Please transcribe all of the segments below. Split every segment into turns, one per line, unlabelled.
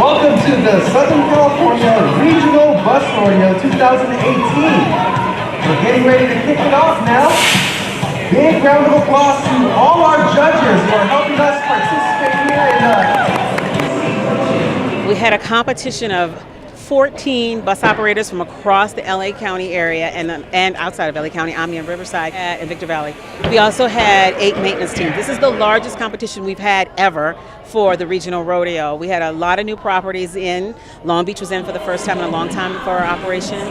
Welcome to the Southern California Regional Bus Roadeo 2018. We're getting ready to kick it off now. Big round of applause to all our judges who are helping us participate here.
We had a competition of 14 bus operators from across the LA County area and outside of LA County, Omni and Riverside and Victor Valley. We also had 8 maintenance teams. This is the largest competition we've had ever for the regional rodeo. We had a lot of new properties in. Long Beach was in for the first time in a long time for our operations.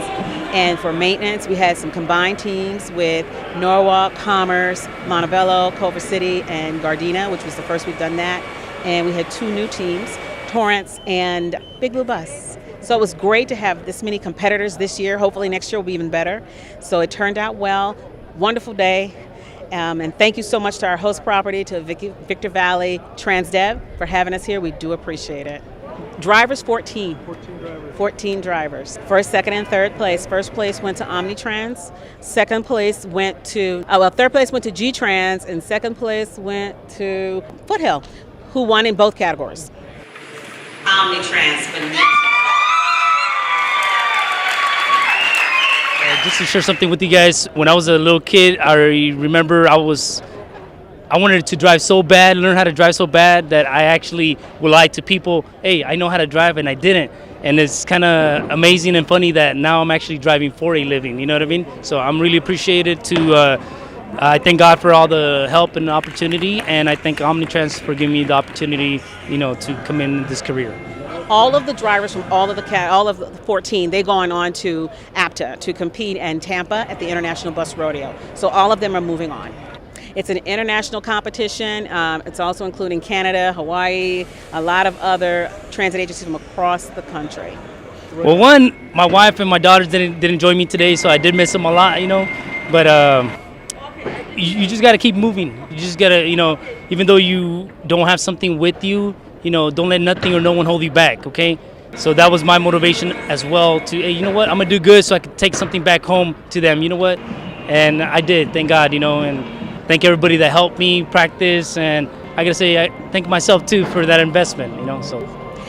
And for maintenance, we had some combined teams with Norwalk, Commerce, Montebello, Culver City, and Gardena, which was the first we've done that. And we had 2 new teams, Torrance and Big Blue Bus. So it was great to have this many competitors this year. Hopefully next year will be even better. So it turned out well. Wonderful day. And thank you so much to our host property, to Victor Valley Transdev for having us here. We do appreciate it. Drivers, 14. 14 drivers. First, second, and third place. First place went to Omnitrans. Second place went to, third place went to G-Trans, and second place went to Foothill, who won in both categories. Omnitrans.
Just to share something with you guys, when I was a little kid, I remember I wanted to drive so bad, learn how to drive so bad that I actually would lie to people, hey, I know how to drive, and I didn't. And it's kind of amazing and funny that now I'm actually driving for a living, you know what I mean? So I'm really appreciated I thank God for all the help and opportunity, and I thank Omnitrans for giving me the opportunity, to come in this career.
All of the drivers from all of the 14, they're going on to APTA to compete in Tampa at the International Bus Rodeo. So all of them are moving on. It's an international competition. It's also including Canada, Hawaii, a lot of other transit agencies from across the country.
Well, one, my wife and my daughters didn't join me today, so I did miss them a lot, But you just got to keep moving. You just got to, even though you don't have something with you, don't let nothing or no one hold you back, okay? So that was my motivation as well to, hey, you know what? I'm going to do good so I can take something back home to them, you know what? And I did, thank God, and thank everybody that helped me practice. And I got to say, I thank myself, too, for that investment, so.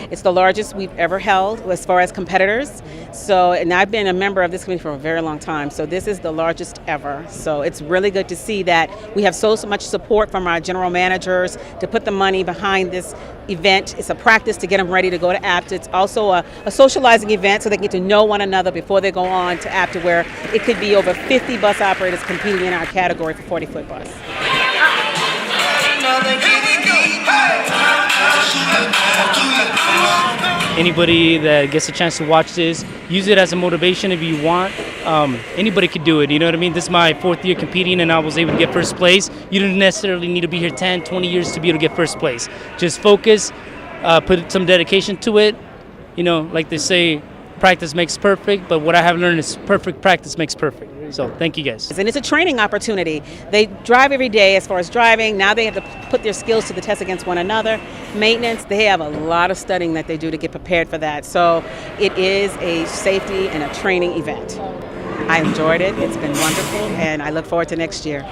It's the largest we've ever held as far as competitors. So, and I've been a member of this committee for a very long time. So this is the largest ever. So it's really good to see that we have so much support from our general managers to put the money behind this event. It's a practice to get them ready to go to APTA. It's also a socializing event so they get to know one another before they go on to APTA, where it could be over 50 bus operators competing in our category for 40-foot bus.
Anybody that gets a chance to watch this, use it as a motivation if you want. Anybody could do it, you know what I mean? This is my 4th year competing, and I was able to get first place. You don't necessarily need to be here 10, 20 years to be able to get first place. Just focus, put some dedication to it. Like they say, practice makes perfect, but what I have learned is perfect practice makes perfect. So thank you guys.
And it's a training opportunity. They drive every day as far as driving. Now they have to put their skills to the test against one another. Maintenance, they have a lot of studying that they do to get prepared for that. So it is a safety and a training event. I enjoyed it. It's been wonderful, and I look forward to next year.